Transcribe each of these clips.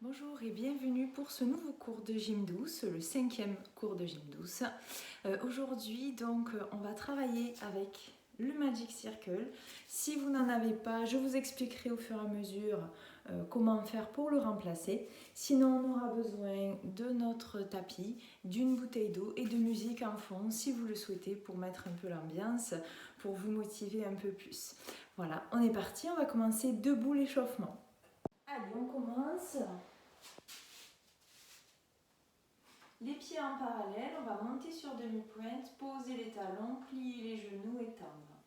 Bonjour et bienvenue pour ce nouveau cours de gym douce, le 5e cours de gym douce. Aujourd'hui, donc, on va travailler avec le Magic Circle. Si vous n'en avez pas, je vous expliquerai au fur et à mesure comment faire pour le remplacer. Sinon, on aura besoin de notre tapis, d'une bouteille d'eau et de musique en fond, si vous le souhaitez, pour mettre un peu l'ambiance, pour vous motiver un peu plus. Voilà, on est parti, on va commencer debout l'échauffement. Allez, on commence. Les pieds en parallèle, on va monter sur demi-pointe, poser les talons, plier les genoux et tendre.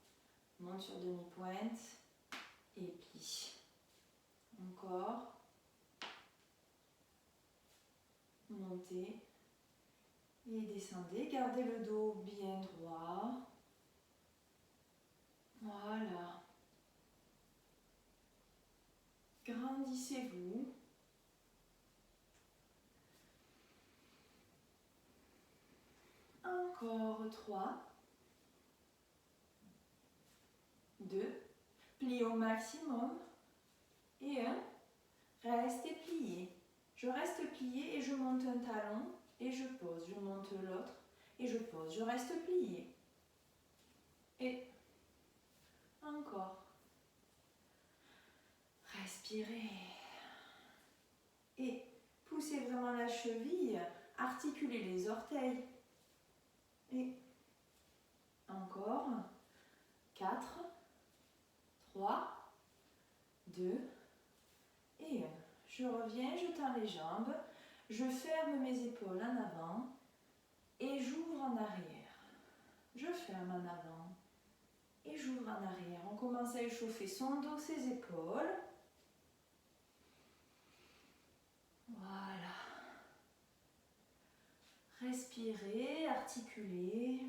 Monte sur demi-pointe et plie. Encore. Montez et descendez. Gardez le dos bien droit. Voilà. Grandissez-vous. Encore 3. 2. Pliez au maximum. Et 1. Restez plié. Je reste plié et je monte un talon et je pose. Je monte l'autre et je pose. Je reste plié. Et encore. Respirez. Et poussez vraiment la cheville. Articulez les orteils. Et encore. 4, 3, 2 et 1. Je reviens, je tends les jambes. Je ferme mes épaules en avant et j'ouvre en arrière. Je ferme en avant et j'ouvre en arrière. On commence à échauffer son dos, ses épaules. Voilà. Respirez, articulez.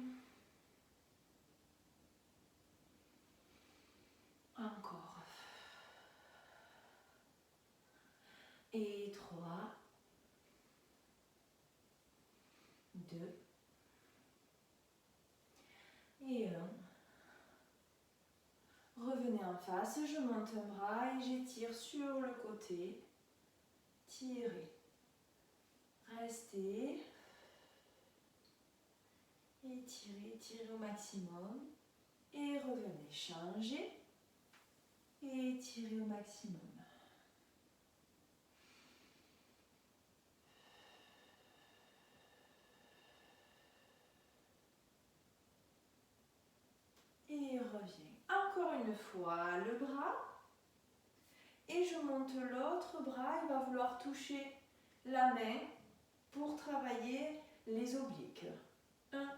Encore. Et 3, 2 et 1. Revenez en face, je monte un bras et j'étire sur le côté. Tirez. Restez. Étirez, étirez au maximum. Et revenez. Changez. Et étirez au maximum. Et reviens. Encore une fois, le bras. Et je monte l'autre bras. Il va vouloir toucher la main pour travailler les obliques. 1,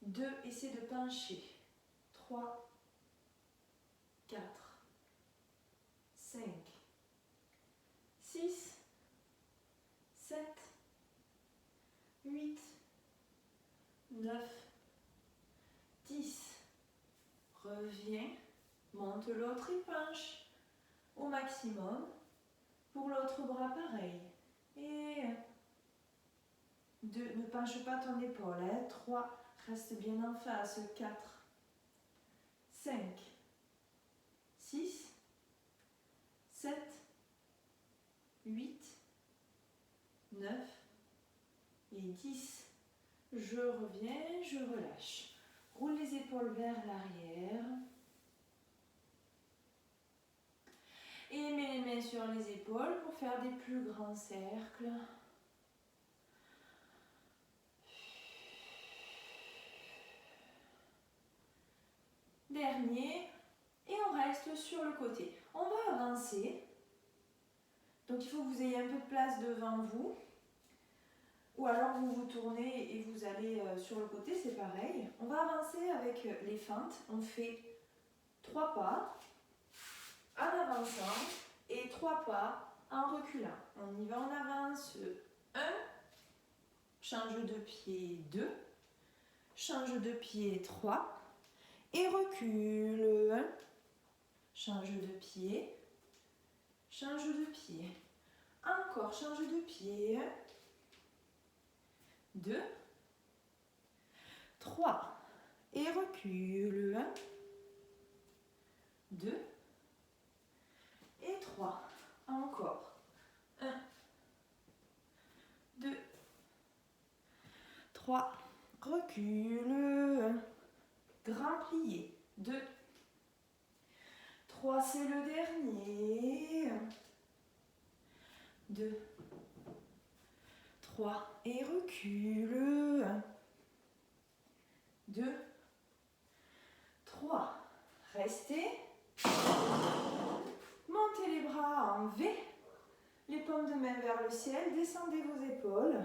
2, essayez de pencher. 3, 4, 5, 6, 7, 8, 9, 10. Reviens, monte l'autre et penche au maximum. Pour l'autre bras, pareil. Et 1, 2, ne penche pas ton épaule. 3, reste bien en face. 4, 5, 6, 7, 8, 9 et 10. Je reviens, je relâche. Roule les épaules vers l'arrière. Et mets les mains sur les épaules pour faire des plus grands cercles. Dernier. Et on reste sur le côté. On va avancer. Donc il faut que vous ayez un peu de place devant vous. Ou alors vous vous tournez et vous allez sur le côté, c'est pareil. On va avancer avec les feintes. On fait 3 pas en avançant et 3 pas en reculant. On y va, on avance. 1, change de pied 2, change de pied 3 et recule. 1, change de pied, change de pied. Encore, change de pied. 1, 2, 3 et recule. 1, 2 et 3. Encore. 1, 2, 3, recule. Grand plié. 2, 3, c'est le dernier. 2, 3 et recule. 2, 3. Restez. Montez les bras en V. Les paumes de main vers le ciel. Descendez vos épaules.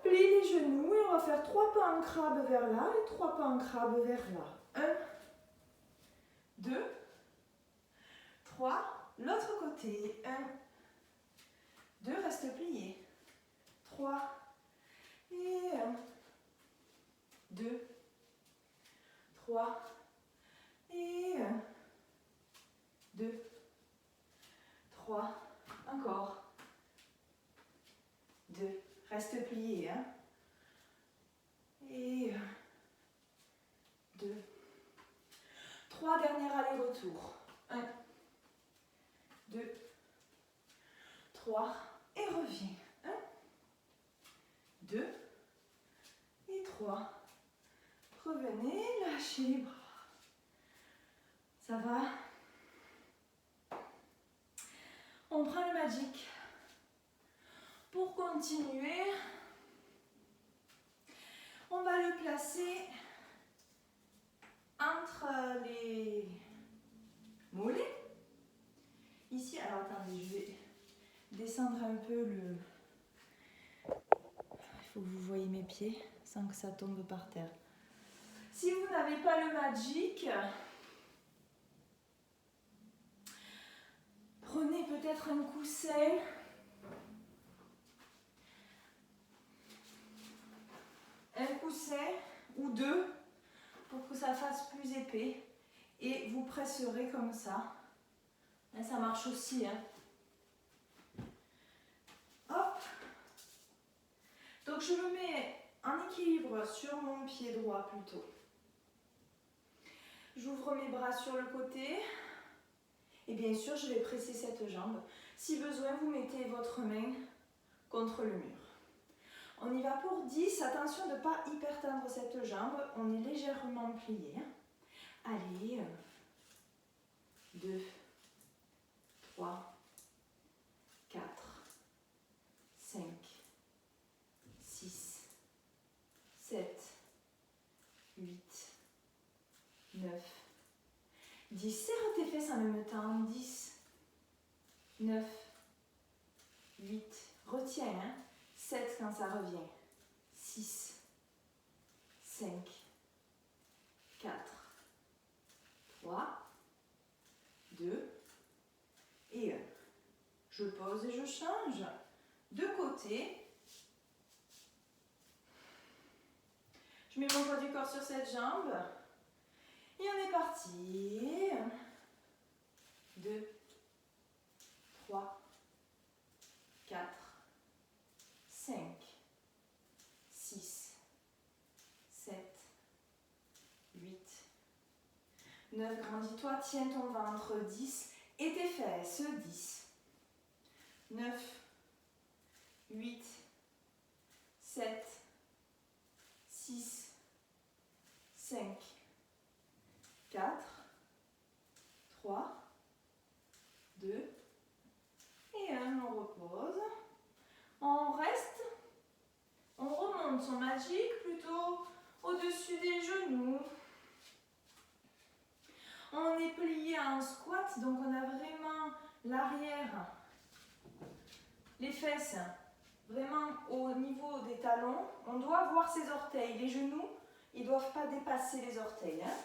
Pliez les genoux et on va faire 3 pas en crabe vers là et 3 pas en crabe vers là. 1, 2, 3. L'autre côté. 1, 2, reste plié. 3 et 1, 2, 3 et 1, 2, 3, encore. 2, reste plié. Hein. Et 1, 2, 3, dernier aller-retour. 1, 2, 3 et reviens. 1, 2 et 3. Revenez, lâchez les bras. Ça va? On prend le Magic. Pour continuer, on va le placer entre les mollets. Ici, alors attendez, je vais descendre un peu le... Il faut que vous voyez mes pieds sans que ça tombe par terre. Si vous n'avez pas le Magic, prenez peut-être un coussin. Un coussin ou deux pour que ça fasse plus épais. Et vous presserez comme ça. Là, ça marche aussi. Hein. Hop. Donc je me mets en équilibre sur mon pied droit plutôt. J'ouvre mes bras sur le côté. Et bien sûr, je vais presser cette jambe. Si besoin, vous mettez votre main contre le mur. On y va pour 10. Attention de ne pas hyper tendre cette jambe. On est légèrement plié. Allez. 2, 3, 4, 5, 6, 7, 8, 9, 10. Serre tes fesses en même temps. 10, 9, 8. Retiens. Hein. 7 quand ça revient. 6, 5, 4, 3, 2 et 1. Je pose et je change de côté. Je mets mon poids du corps sur cette jambe. Et on est parti. 1, 2, 3, 4, 5, 6, 7, 8, 9. Grandis-toi, tiens ton ventre. 10. Et tes fesses. 10, 9, 8, 7, 6, 5, 4, 3, 2 et 1. On repose. On reste. On remonte son Magic plutôt au-dessus des genoux. On est plié en squat, donc on a vraiment l'arrière, les fesses vraiment au niveau des talons. On doit voir ses orteils. Les genoux, ils ne doivent pas dépasser les orteils. Hein.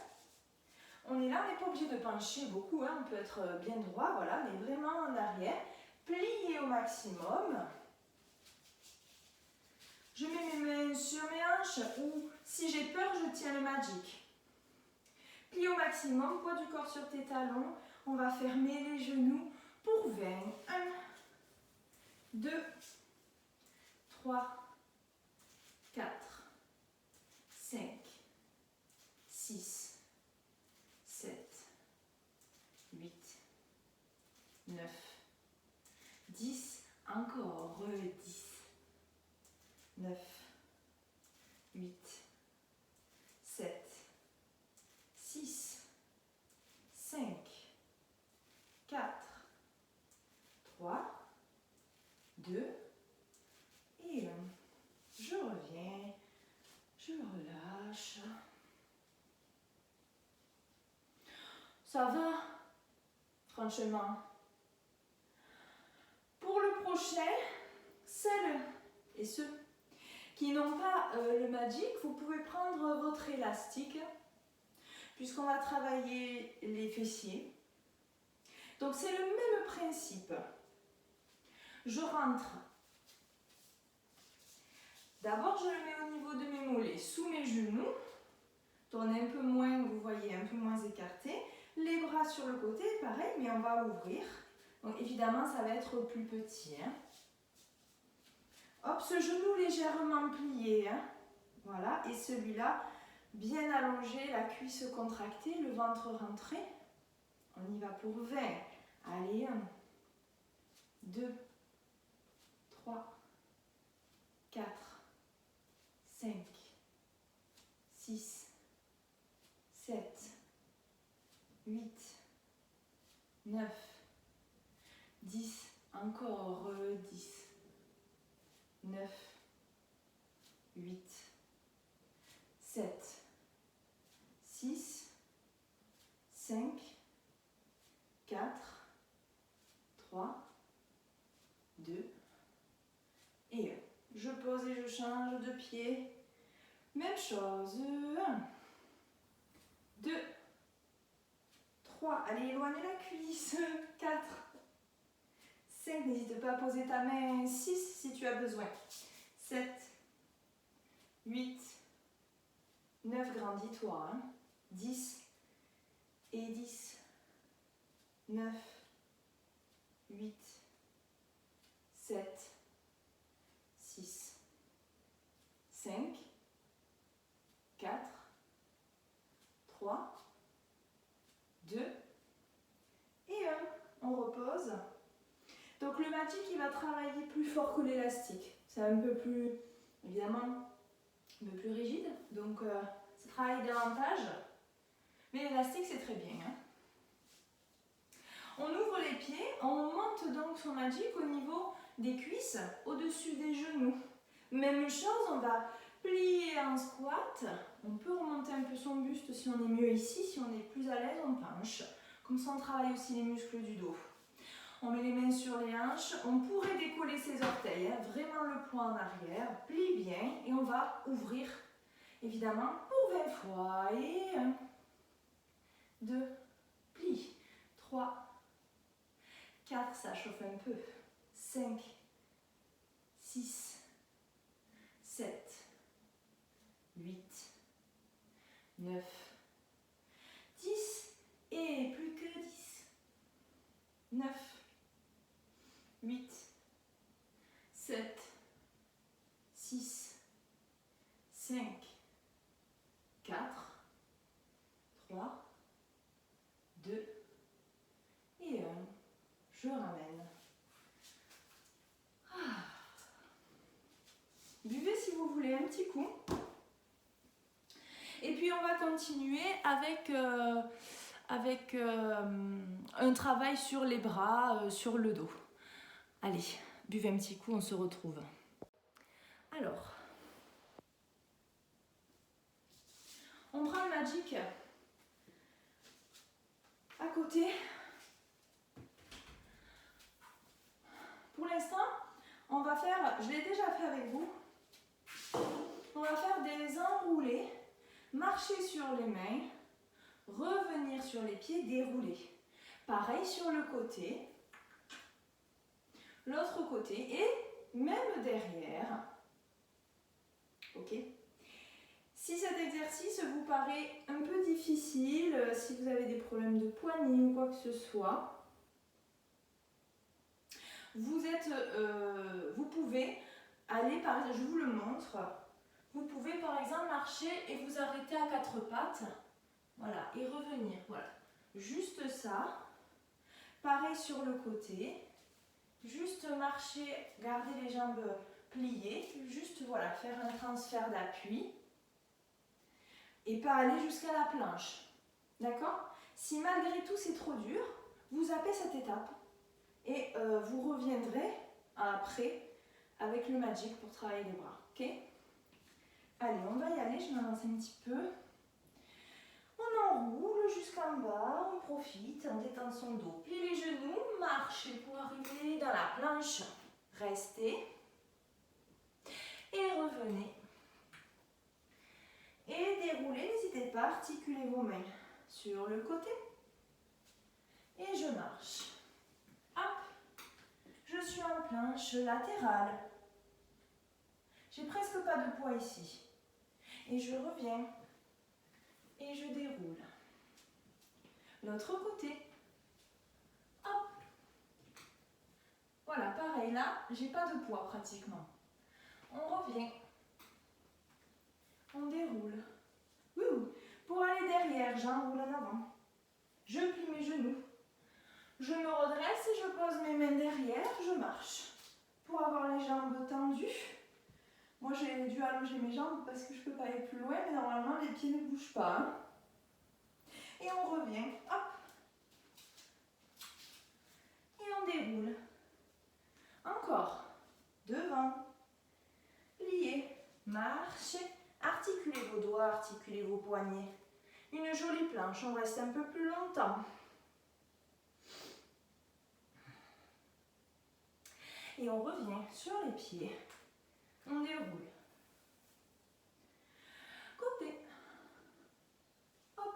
On est là, on n'est pas obligé de pencher beaucoup. Hein. On peut être bien droit, voilà, mais vraiment en arrière. Plié au maximum. Je mets mes mains sur mes hanches ou si j'ai peur, je tiens le Magic. Plie au maximum, poids du corps sur tes talons. On va fermer les genoux pour 20. 1, 2, 3, 4, 5, 6, 7, 8, 9, Encore. 10, 9, 8, 7, 6, 5, 4, 3, 2 et 1. Je reviens, je relâche. Ça va, franchement. Pour le prochain, celles et ceux qui n'ont pas le Magic, vous pouvez prendre votre élastique, puisqu'on va travailler les fessiers. Donc c'est le même principe. Je rentre. D'abord, je le mets au niveau de mes mollets, sous mes genoux. Tournez un peu moins, vous voyez, un peu moins écarté. Les bras sur le côté, pareil, mais on va ouvrir. Donc évidemment, ça va être plus petit. Hein. Hop, ce genou légèrement plié. Hein. Voilà, et celui-là, bien allongé, la cuisse contractée, le ventre rentré. On y va pour 20. Allez, 1, 2, 3, 4, 5, 6, 7, 8, 9, 10, encore 10, 9, 8, 7, 6, 5, 4, 3, 2 et 1. Je pose et je change de pied. Même chose. 1, 2, 3. Allez, éloignez la cuisse. 4, 5. N'hésite pas à poser ta main. 6 si tu as besoin. 7, 8, 9. Grandis-toi. 10 et 10. 9, 8, 7, 6, 5, 4, 3, 2 et 1. On repose. Donc le Magic, il va travailler plus fort que l'élastique. C'est un peu plus, évidemment, un peu plus rigide. Donc ça travaille davantage. Mais l'élastique, c'est très bien. Hein. On ouvre les pieds, on monte donc son Magic au niveau des cuisses, au-dessus des genoux. Même chose, on va plier en squat. On peut remonter un peu son buste si on est mieux ici. Si on est plus à l'aise, on penche. Comme ça, on travaille aussi les muscles du dos. On met les mains sur les hanches. On pourrait décoller ses orteils. Hein, vraiment le poing en arrière. Plie bien et on va ouvrir, évidemment, pour 20 fois. Et 1, 2, plie. 3, 4, ça chauffe un peu. 5, 6, 7, 8, 9, 10 et plus que 10. 9, 8, 7, 6, 5, 4, 3, 2 et 1. Je ramène. Buvez si vous voulez un petit coup. Et puis on va continuer avec, un travail sur les bras, sur le dos. Allez, buvez un petit coup, on se retrouve. Alors, on prend le Magic à côté. Pour l'instant, on va faire, je l'ai déjà fait avec vous, on va faire des enroulés, marcher sur les mains, revenir sur les pieds, dérouler. Pareil sur le côté, l'autre côté et même derrière. Ok? Si cet exercice vous paraît un peu difficile, si vous avez des problèmes de poignet ou quoi que ce soit, vous pouvez aller, par exemple, je vous le montre, vous pouvez par exemple marcher et vous arrêter à 4 pattes, voilà, et revenir, voilà, juste ça, pareil sur le côté, juste marcher. marcher, garder les jambes pliées, juste voilà, faire un transfert d'appui et pas aller jusqu'à la planche. D'accord? Si malgré tout c'est trop dur, vous zappez cette étape et vous reviendrez après avec le Magic pour travailler les bras. Ok? Allez, on va y aller, je m'avance un petit peu. On enroule jusqu'en bas, on profite, on détend son dos. Pliez les genoux, marchez pour arriver dans la planche. Restez. Et revenez. Et déroulez, n'hésitez pas, articulez vos mains sur le côté. Et je marche. Hop. Je suis en planche latérale. J'ai presque pas de poids ici. Et je reviens. Et je déroule. L'autre côté. Hop. Voilà, pareil, là, j'ai pas de poids pratiquement. On revient. On déroule. Ouh. Pour aller derrière, j'enroule en avant. Je plie mes genoux. Je me redresse et je pose mes mains derrière, je marche. Pour avoir les jambes tendues. Moi, j'ai dû allonger mes jambes parce que je ne peux pas aller plus loin, mais normalement, les pieds ne bougent pas. Hein. Et on revient. Hop. Et on déroule. Encore. Devant. Pliez. Marchez. Articulez vos doigts, articulez vos poignets. Une jolie planche, on reste un peu plus longtemps. Et on revient sur les pieds. On déroule. Côté. Hop.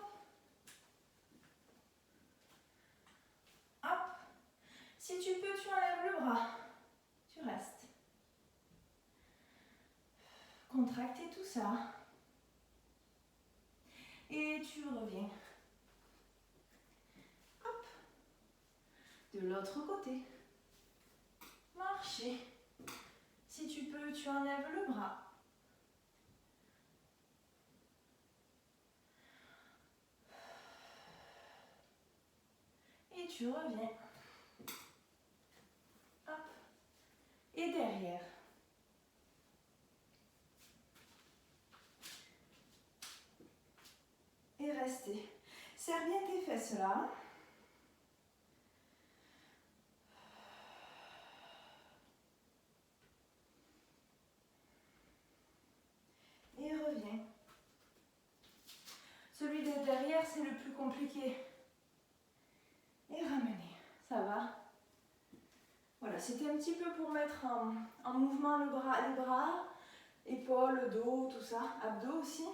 Hop. Si tu peux, tu enlèves le bras. Tu restes. Contractez tout ça. Et tu reviens. Hop. De l'autre côté. Marchez. Si tu peux, tu enlèves le bras. Et tu reviens. Hop. Et derrière. Et restez. Serre bien tes fesses là. Et reviens. Celui de derrière, c'est le plus compliqué. Et ramenez. Ça va? Voilà, c'était un petit peu pour mettre en mouvement les bras, épaules, dos, tout ça, abdos aussi.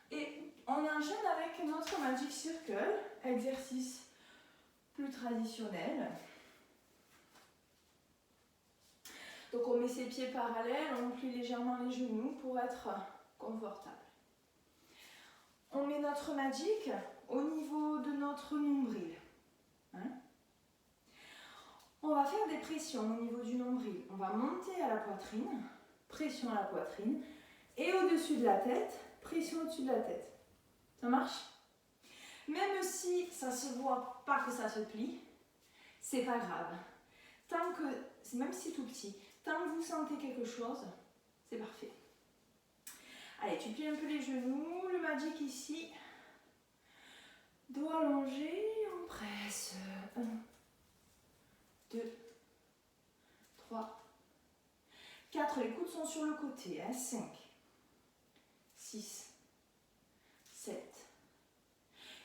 Et on enchaîne avec notre Magic Circle, exercice plus traditionnel. Donc on met ses pieds parallèles, on plie légèrement les genoux pour être confortable. On met notre Magic au niveau de notre nombril. Hein? On va faire des pressions au niveau du nombril. On va monter à la poitrine, pression à la poitrine, et au-dessus de la tête, pression au-dessus de la tête. Ça marche? Même si ça ne se voit pas que ça se plie, c'est pas grave. Tant que, même si tout petit, tant que vous sentez quelque chose, c'est parfait. Allez, tu plies un peu les genoux, le Magic ici. Dos allongé, on presse. 1, 2, 3, 4. Les coudes sont sur le côté. 5, 6, 7,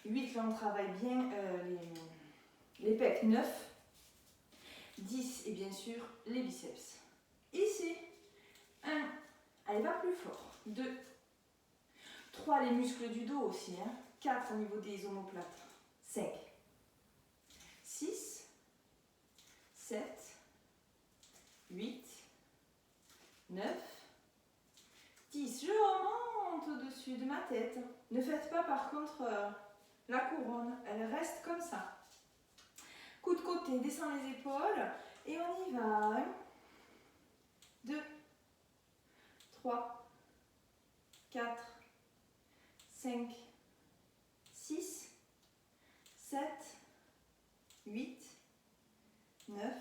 8. Là, on travaille bien les pecs. 9, 10 et bien sûr les biceps. Ici, 1. Allez, va plus fort. 2, 3. Les muscles du dos aussi. 4 au niveau des omoplates. 5, 6, 7, 8, 9, 10. Je remonte au-dessus de ma tête. Ne faites pas par contre la couronne. Elle reste comme ça. Coup de côté, descend les épaules. Et on y va. 1, 2, 3, 4, 5, 6, 7, 8, 9,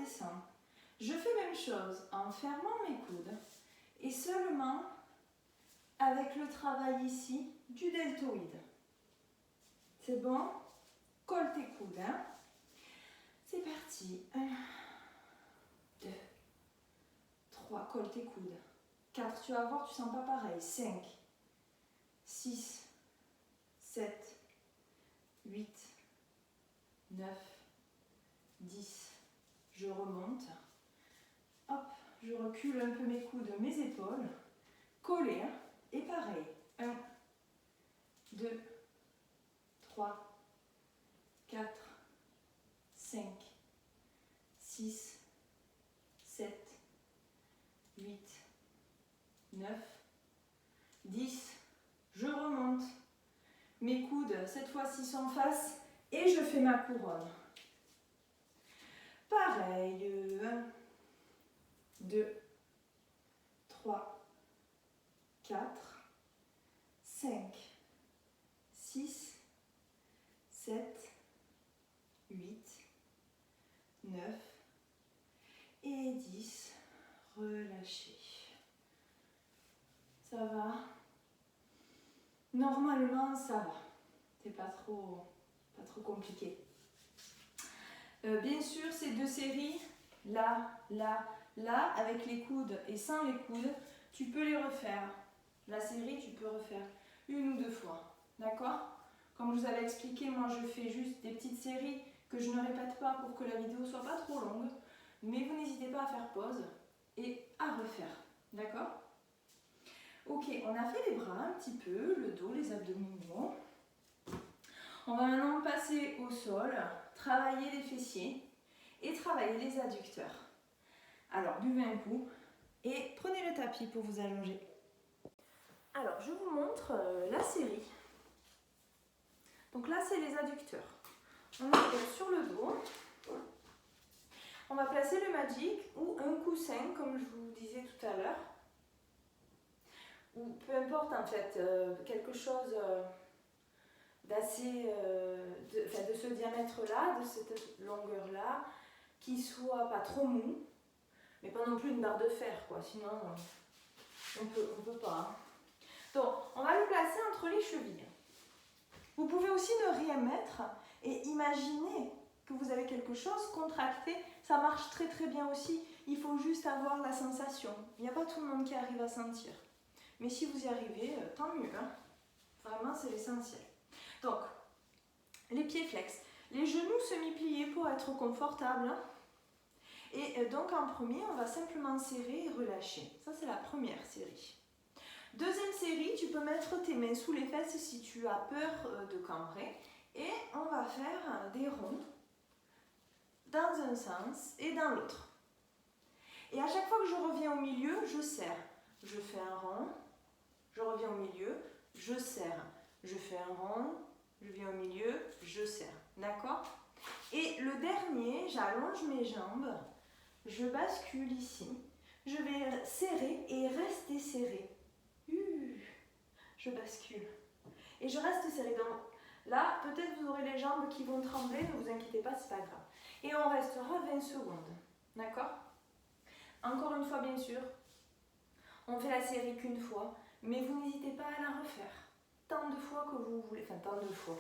redescends. Je fais même chose en fermant mes coudes et seulement avec le travail ici du deltoïde. C'est bon? Colle tes coudes. Hein? C'est parti. 1, 2, 3, colle tes coudes. 4, tu vas voir, tu sens pas pareil. 5, 6, 7, 8, 9, 10. Je remonte. Hop, je recule un peu mes coudes, mes épaules. Coller. Et pareil. 1, 2, 3, 4, 5, 6, 7, 8, 9, 10. Je remonte. Mes coudes, cette fois-ci, sont face et je fais ma couronne. Pareil. 1, 2, 3, 4, 5, 6, 7, 8, 9 et 10. Relâchez. Ça va? Normalement, ça va. C'est pas trop compliqué. Bien sûr, ces deux séries, là, là, là, avec les coudes et sans les coudes, tu peux les refaire. La série, tu peux refaire 1 ou 2 fois. D'accord? Comme je vous avais expliqué, moi je fais juste des petites séries que je ne répète pas pour que la vidéo soit pas trop longue. Mais vous n'hésitez pas à faire pause et à refaire. D'accord? Ok, on a fait les bras un petit peu, le dos, les abdominaux. On va maintenant passer au sol, travailler les fessiers et travailler les adducteurs. Alors, buvez un coup et prenez le tapis pour vous allonger. Alors, je vous montre la série. Donc là, c'est les adducteurs. On est sur le dos. On va placer le Magic ou un coussin, comme je vous disais tout à l'heure. Ou peu importe en fait, quelque chose d'assez, de ce diamètre-là, de cette longueur-là, qui soit pas trop mou, mais pas non plus une barre de fer, quoi. Sinon, on peut pas. Hein. Donc, on va le placer entre les chevilles. Vous pouvez aussi ne rien mettre et imaginer que vous avez quelque chose contracté. Ça marche très très bien aussi. Il faut juste avoir la sensation. Il n'y a pas tout le monde qui arrive à sentir. Mais si vous y arrivez, tant mieux. Hein. Vraiment, c'est l'essentiel. Donc, les pieds flex. Les genoux semi-pliés pour être confortables. Et donc, en premier, on va simplement serrer et relâcher. Ça, c'est la première série. Deuxième série, tu peux mettre tes mains sous les fesses si tu as peur de cambrer. Et on va faire des ronds dans un sens et dans l'autre. Et à chaque fois que je reviens au milieu, je serre. Je fais un rond, je reviens au milieu, je serre. Je fais un rond, je viens au milieu, je serre. D'accord? Et le dernier, j'allonge mes jambes, je bascule ici. Je vais serrer et rester serré. Je bascule. Et je reste serré. Donc là, peut-être vous aurez les jambes qui vont trembler, ne vous inquiétez pas, c'est pas grave. Et on restera 20 secondes. D'accord? Encore une fois, bien sûr, on fait la série qu'une fois, mais vous n'hésitez pas à la refaire. Tant de fois que vous voulez, enfin tant de fois.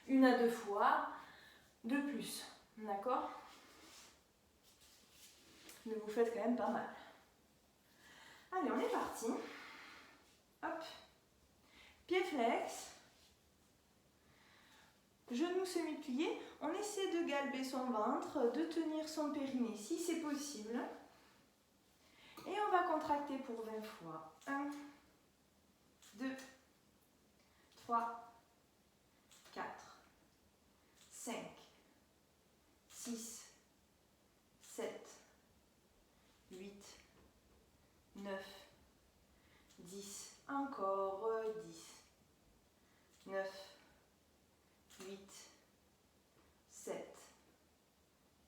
1 à 2 fois, de plus. D'accord? Mais vous faites quand même pas mal. Allez, on est parti. Hop. Pied flex. Genoux semi-pliés. On essaie de galber son ventre, de tenir son périnée si c'est possible. Et on va contracter pour 20 fois. 1, 2, 3, 4, 5, 6, 7, 8, 9, 10. Encore 10. 9, 8, 7,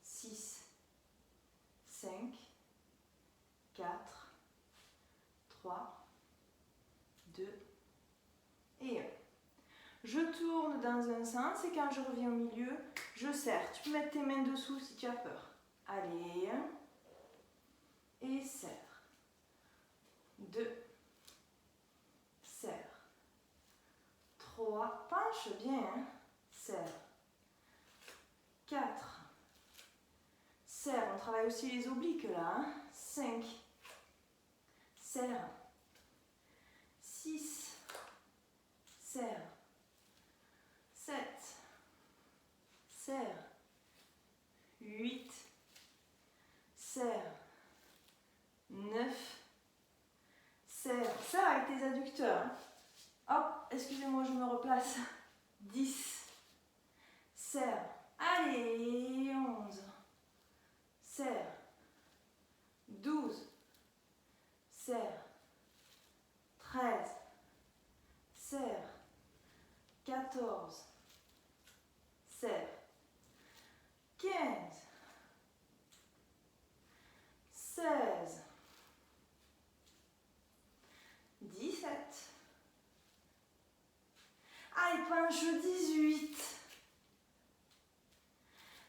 6, 5, 4, 3, 2 et 1. Je tourne dans un sens et quand je reviens au milieu, je serre. Tu peux mettre tes mains dessous si tu as peur. Allez, 1. Et serre. 2. Serre. 3. Penche bien. Hein. Serre. 4. Serre. On travaille aussi les obliques là. Hein. 5. Serre. 6. Serre. 7. Serre. 8. Serre. 9. Serre. Serre avec tes adducteurs. Hop, excusez-moi, je me replace. 10. Serre. Allez, 11. Serre. 12. Serre. 13. Serre. 14. Serre. 15. 16. 17. Allez, penche 18.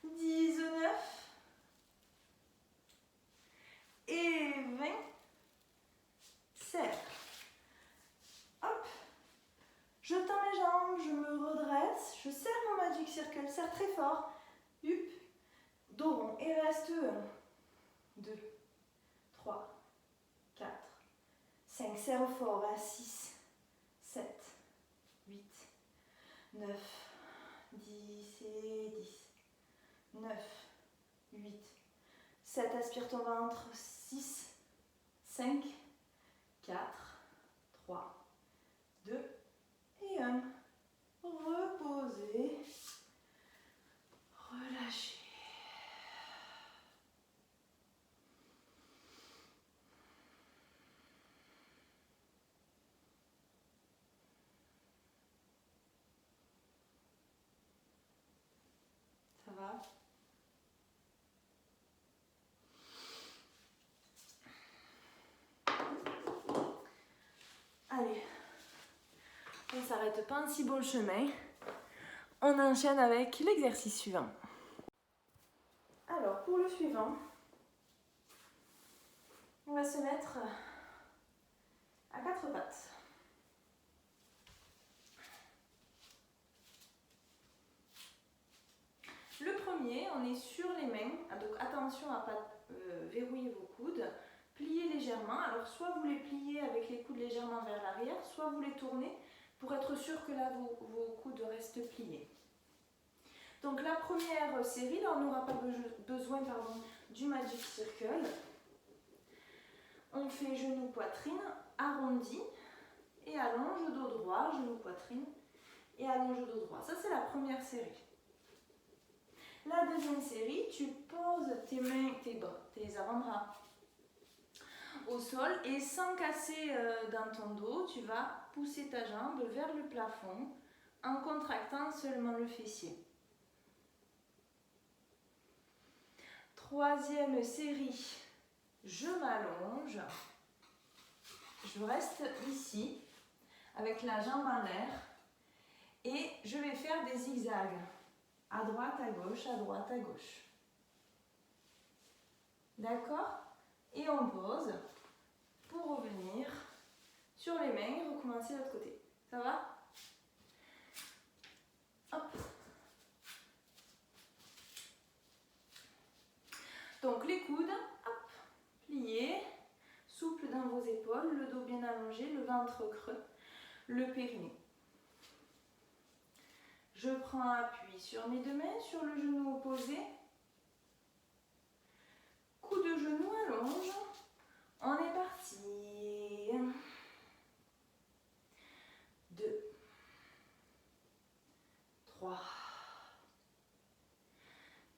19. Et 20. Serre. Hop. Je tends mes jambes, je me redresse, je serre mon Magic Circle, serre très fort. Hup. Dos rond. Et reste 1, 2, 3, 4, 5. Serre fort à 6, 7, 8, 9, 10 et 10. 9, 8, 7. Aspire ton ventre. 6, 5, 4, 3, 2 et 1. Reposez. Relâchez. Ça va? Allez, on ne s'arrête pas un si beau chemin. On enchaîne avec l'exercice suivant. Alors, pour le suivant, on va se mettre à 4 pattes. Le premier, on est sur les mains, donc attention à ne pas verrouiller vos coudes. Pliez légèrement, alors soit vous les pliez avec les coudes légèrement vers l'arrière, soit vous les tournez pour être sûr que là vos coudes restent pliés. Donc la première série, là on n'aura pas besoin du Magic Circle. On fait genou, poitrine, arrondi et allonge dos droit, genou, poitrine et allonge dos droit. Ça c'est la première série. La deuxième série, tu poses tes mains, tes avant-bras au sol et sans casser dans ton dos, tu vas pousser ta jambe vers le plafond en contractant seulement le fessier. Troisième série, je m'allonge, je reste ici avec la jambe en l'air et je vais faire des zigzags à droite, à gauche, à droite, à gauche. D'accord? Et on pose pour revenir sur les mains et recommencer de l'autre côté. Ça va? Hop. Donc les coudes, hop, pliés, souples dans vos épaules, le dos bien allongé, le ventre creux, le périnée. Je prends appui sur mes deux mains, sur le genou opposé. Coup de genou, allonge. On est parti. 2, 3,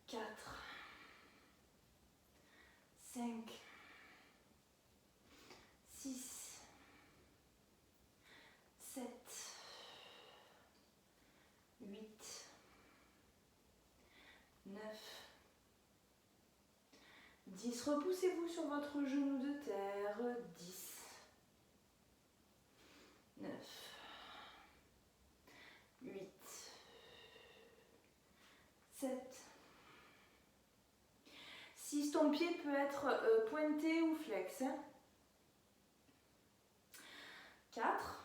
4, 5, 6, 7, 8, 9, 10. Repoussez-vous sur votre genou de terre. 10, 9, 8, 7, 6, ton pied peut être pointé ou flex. 4,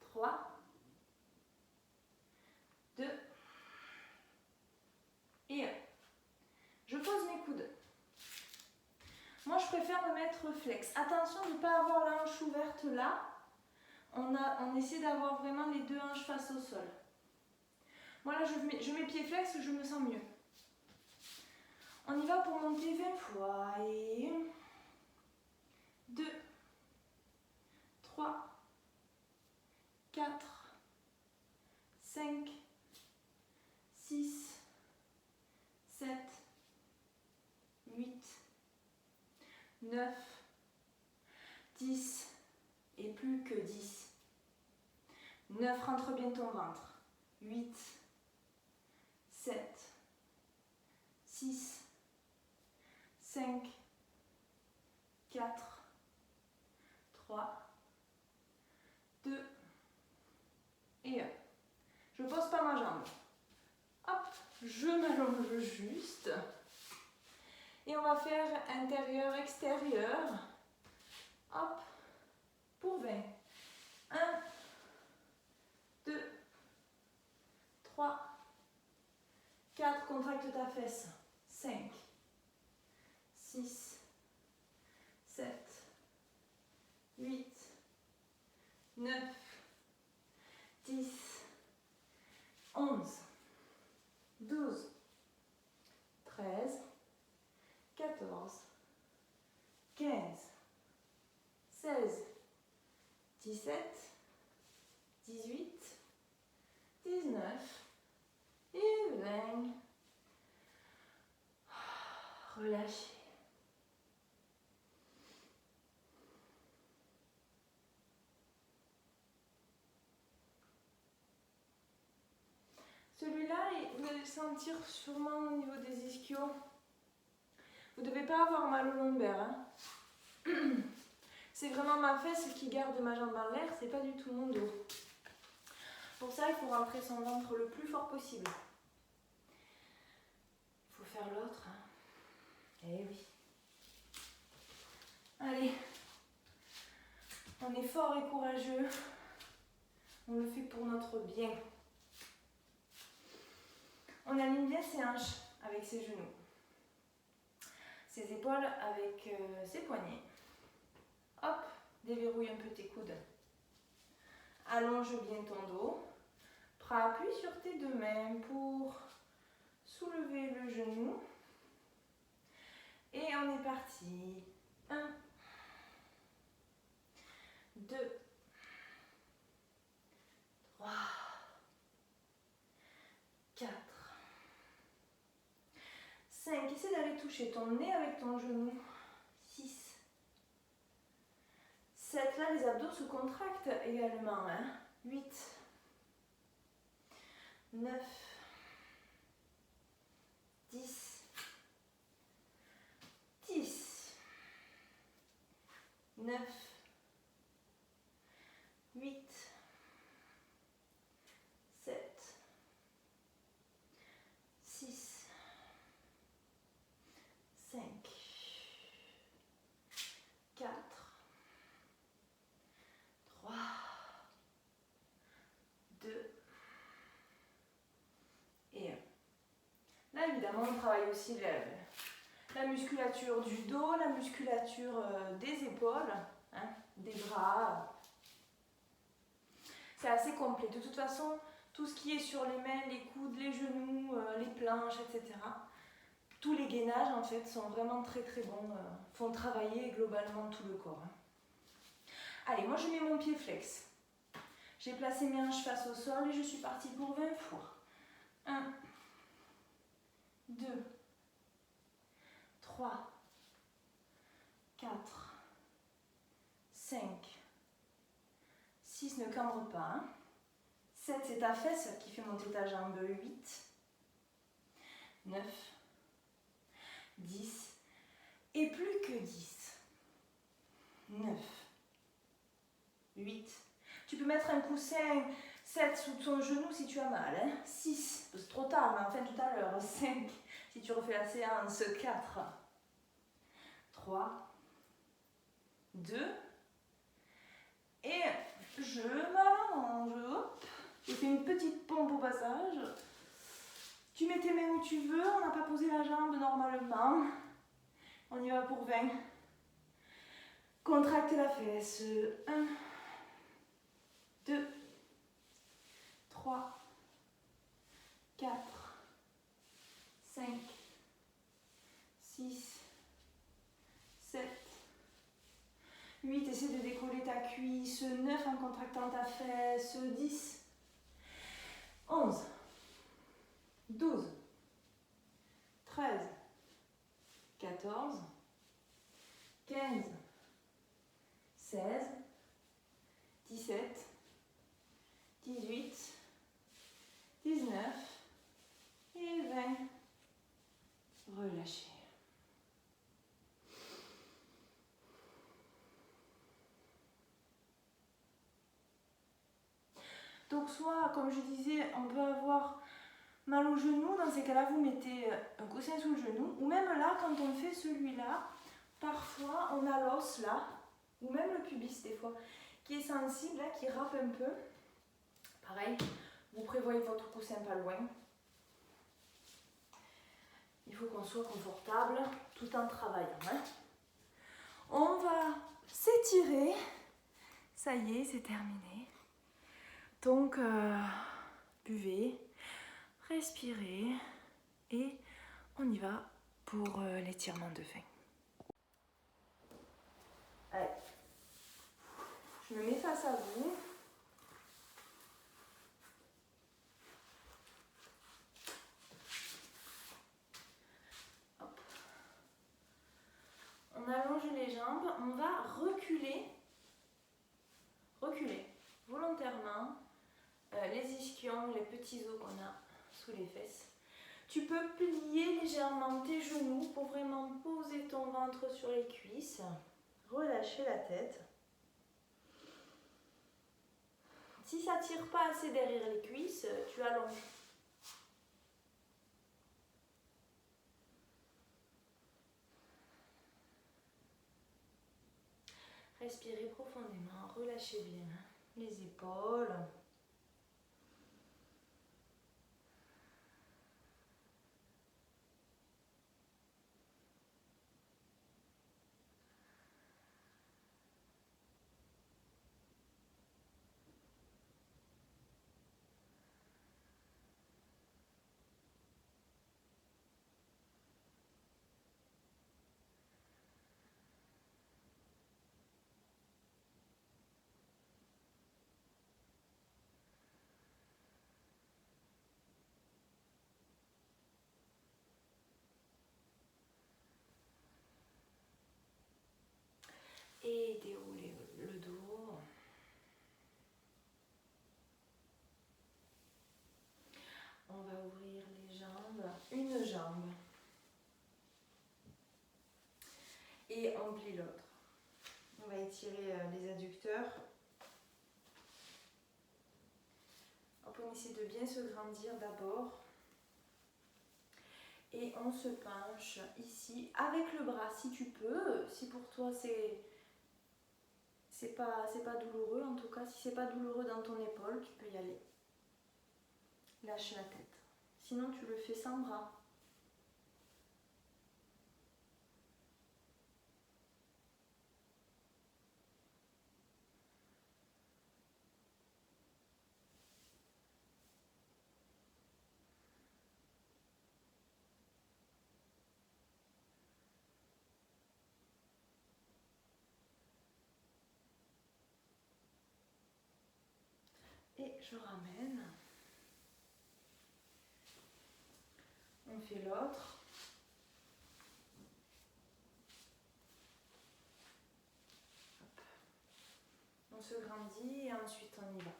3, 2 et 1. Je pose mes coudes. Moi, je préfère me mettre flex. Attention de ne pas avoir la hanche ouverte là. On essaie d'avoir vraiment les deux hanches face au sol. Moi, là, je mets pied flex, je me sens mieux. On y va pour monter 20 fois. Et 1, 2, 3, 4, 5, 6, 7, 8, 9, 10 et plus que 10. 9, rentre bien ton ventre. 8, 7, 6, 5, 4, 3, 2 et 1. Je ne pose pas ma jambe. Hop, je m'allonge juste. Et on va faire intérieur, extérieur. Hop, pour 20. 1, 2, 3, 4, contracte ta fesse. 5, 6, 7, 8, 9, 10, 11, 12, 13, 14, 15, 16, 17, 18, 19 et 20. Relâchez. Celui-là, vous allez le sentir sûrement au niveau des ischios. Vous ne devez pas avoir mal au lombaire. Hein. C'est vraiment ma fesse qui garde ma jambe en l'air, c'est pas du tout mon dos. Pour ça, il faut rentrer son ventre le plus fort possible. Il faut faire l'autre. Hein. Eh oui. Allez. On est fort et courageux. On le fait pour notre bien. On aligne bien ses hanches avec ses genoux. Ses épaules avec ses poignets. Hop, déverrouille un peu tes coudes. Allonge bien ton dos. Appuie sur tes deux mains pour soulever le genou. Et on est parti. 1, 2, 3, 4, 5. Essaie d'aller toucher ton nez avec ton genou. 6, 7. Là, les abdos se contractent également. Hein. 8, 9, 10, 10, 9, 8, 7, 6, 5, 4, 3, 2 et 1. Là, évidemment, on travaille aussi la musculature du dos, la musculature des épaules, hein, des bras. C'est assez complet. De toute façon, tout ce qui est sur les mains, les coudes, les genoux, les planches, etc. Tous les gainages, en fait, sont vraiment très très bons. Font travailler globalement tout le corps. Hein. Allez, moi je mets mon pied flex. J'ai placé mes hanches face au sol et je suis partie pour 20 fois. 1, 2, 3, 4, 5, 6, ne cambre pas. Hein. 7, c'est ta fesse qui fait monter ta jambe. 8, 9, 10 et plus que 10. 9, 8. Tu peux mettre un coussin 7 sous ton genou si tu as mal. Hein. 6, c'est trop tard, mais enfin tout à l'heure. 5, Si tu refais la séance, 4, 3, 2, et je m'allonge. Hop. Je fais une petite pompe au passage. Tu mets tes mains où tu veux, on n'a pas posé la jambe normalement. On y va pour 20. Contracte la fesse. 1, 2, 3, 4, 5, 6, 7, 8. Essaie de décoller ta cuisse. 9 en contractant ta fesse. 10, 11, 12, 13, 14, 15, 16, 17, 18, 19 et 20. Relâchez. Donc soit, comme je disais, on peut avoir mal au genou. Dans ces cas-là, vous mettez un coussin sous le genou. Ou même là, quand on fait celui-là, parfois on a l'os là, ou même le pubis des fois, qui est sensible, là, qui râpe un peu. Pareil, vous prévoyez votre coussin pas loin. Il faut qu'on soit confortable tout en travaillant. Hein. On va s'étirer. Ça y est, c'est terminé. Donc, buvez, respirez et on y va pour l'étirement de fin. Allez, je me mets face à vous. Hop. On allonge les jambes, on va reculer volontairement les ischions, les petits os qu'on a sous les fesses. Tu peux plier légèrement tes genoux pour vraiment poser ton ventre sur les cuisses. Relâcher la tête. Si ça ne tire pas assez derrière les cuisses, tu allonges. Respirez profondément, relâchez bien les épaules. Et déroulez le dos. On va ouvrir les jambes, une jambe. Et on plie l'autre. On va étirer les adducteurs. On essaie de bien se grandir d'abord. Et on se penche ici avec le bras si tu peux. Si pour toi c'est pas douloureux, en tout cas si c'est pas douloureux dans ton épaule, tu peux y aller. Lâche la tête. Sinon tu le fais sans bras. Et je ramène. On fait l'autre. On se grandit et ensuite on y va.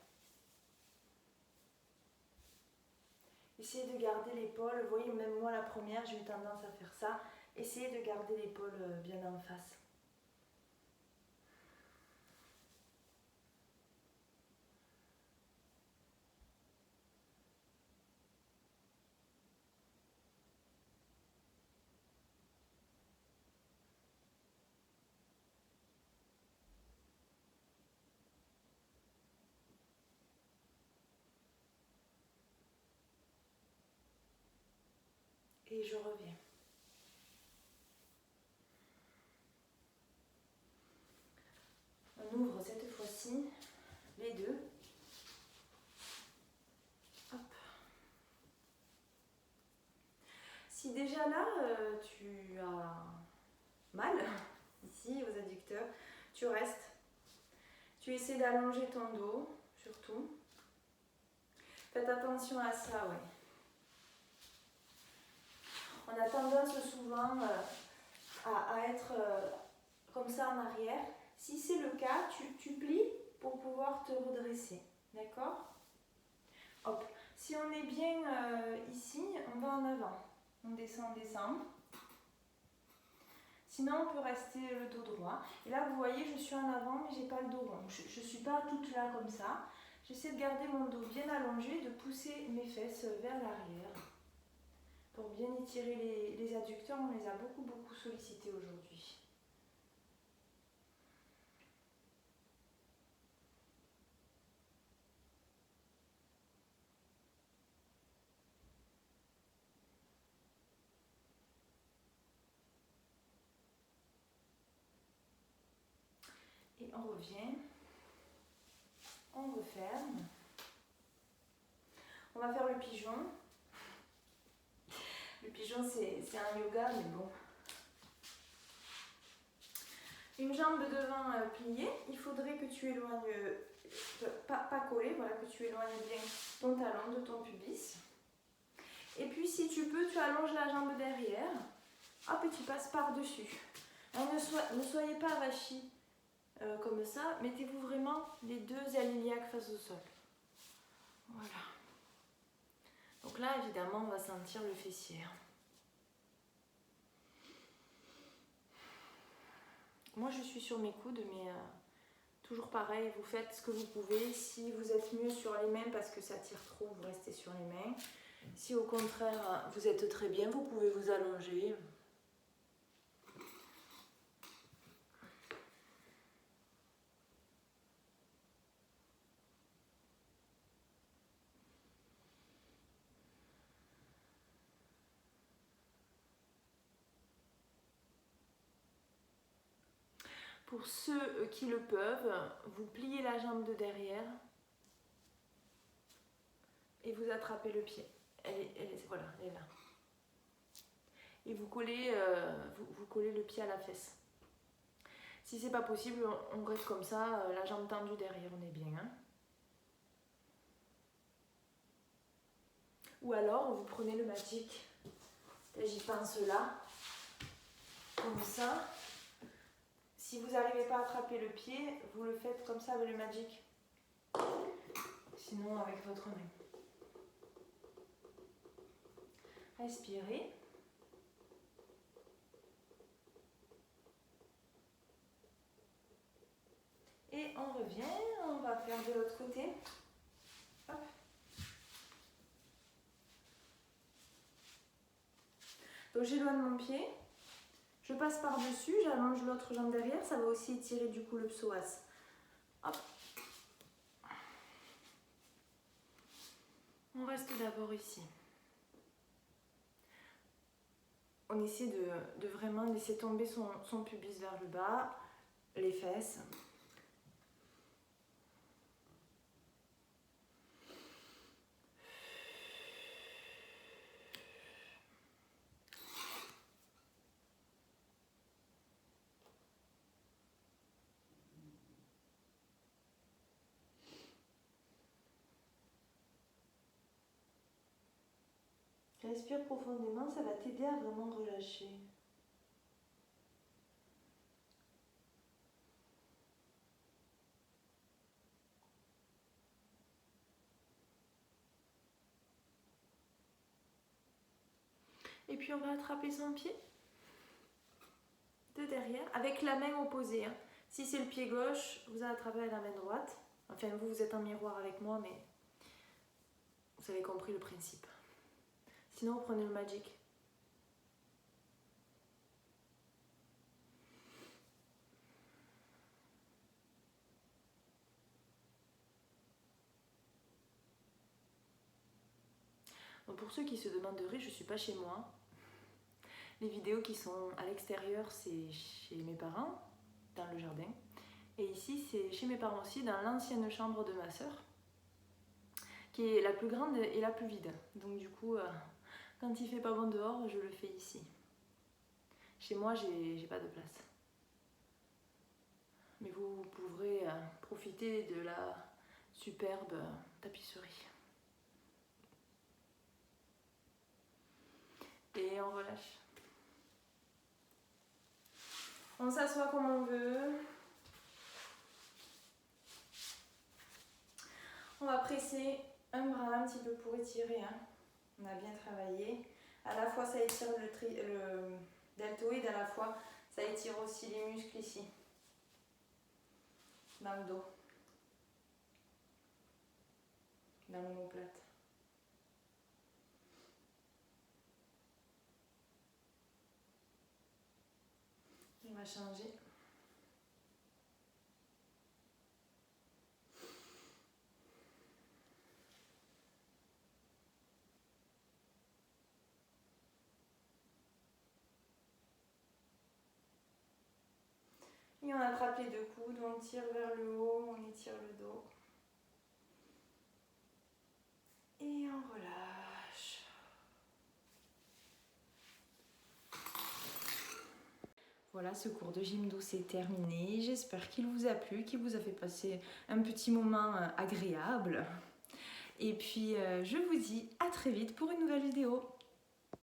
Essayez de garder l'épaule. Vous voyez, même moi la première, j'ai eu tendance à faire ça. Essayez de garder l'épaule bien en face. Et je reviens. On ouvre cette fois-ci les deux. Hop. Si déjà là, tu as mal, ici aux adducteurs, tu restes. Tu essaies d'allonger ton dos, surtout. Faites attention à ça, ouais. On a tendance souvent à être comme ça en arrière. Si c'est le cas, tu plies pour pouvoir te redresser. D'accord? Hop. Si on est bien ici, on va en avant. On descend, on descend. Sinon, on peut rester le dos droit. Et là, vous voyez, je suis en avant, mais j'ai pas le dos rond. Je ne suis pas toute là comme ça. J'essaie de garder mon dos bien allongé, de pousser mes fesses vers l'arrière. Pour bien étirer les adducteurs, on les a beaucoup sollicités aujourd'hui. Et on revient. On referme. On va faire le pigeon. Le pigeon, c'est un yoga, mais bon. Une jambe devant pliée. Il faudrait que tu éloignes, pas collé, voilà, que tu éloignes bien ton talon de ton pubis. Et puis, si tu peux, tu allonges la jambe derrière. Hop, et tu passes par-dessus. Ne soyez pas avachis comme ça. Mettez-vous vraiment les deux ailes iliaques face au sol. Voilà. Donc là, évidemment, on va sentir le fessier. Moi, je suis sur mes coudes, mais toujours pareil, vous faites ce que vous pouvez. Si vous êtes mieux sur les mains parce que ça tire trop, vous restez sur les mains. Si au contraire, vous êtes très bien, vous pouvez vous allonger. Pour ceux qui le peuvent, vous pliez la jambe de derrière et vous attrapez le pied. Voilà, elle est là. Et vous collez, vous collez le pied à la fesse. Si c'est pas possible, on reste comme ça, la jambe tendue derrière, on est bien. Hein. Ou alors, vous prenez le magic. J'y pense là, comme ça. Si vous n'arrivez pas à attraper le pied, vous le faites comme ça avec le magic. Sinon, avec votre main. Respirez. Et on revient, on va faire de l'autre côté. Hop. Donc j'éloigne mon pied, je passe par-dessus, j'allonge l'autre jambe derrière, ça va aussi étirer du coup le psoas. Hop. On reste d'abord ici. On essaie de vraiment laisser tomber son pubis vers le bas, les fesses. Respire profondément, ça va t'aider à vraiment relâcher. Et puis on va attraper son pied de derrière avec la main opposée. Hein. Si c'est le pied gauche, vous allez attraper avec la main droite. Enfin, vous êtes en miroir avec moi, mais vous avez compris le principe. Sinon, vous prenez le magic. Donc pour ceux qui se demanderaient, je ne suis pas chez moi. Les vidéos qui sont à l'extérieur, c'est chez mes parents, dans le jardin. Et ici, c'est chez mes parents aussi, dans l'ancienne chambre de ma sœur, qui est la plus grande et la plus vide. Donc du coup, quand il fait pas bon dehors, je le fais ici. Chez moi, j'ai pas de place. Mais vous pourrez profiter de la superbe tapisserie. Et on relâche. On s'assoit comme on veut. On va presser un bras un petit peu pour étirer. Hein. On a bien travaillé. À la fois ça étire le deltoïde, à la fois ça étire aussi les muscles ici, dans le dos, dans l'omoplate. On va changer. Et on attrape les deux coudes, on tire vers le haut, on étire le dos. Et on relâche. Voilà, ce cours de gym douce est terminé. J'espère qu'il vous a plu, qu'il vous a fait passer un petit moment agréable. Et puis, je vous dis à très vite pour une nouvelle vidéo.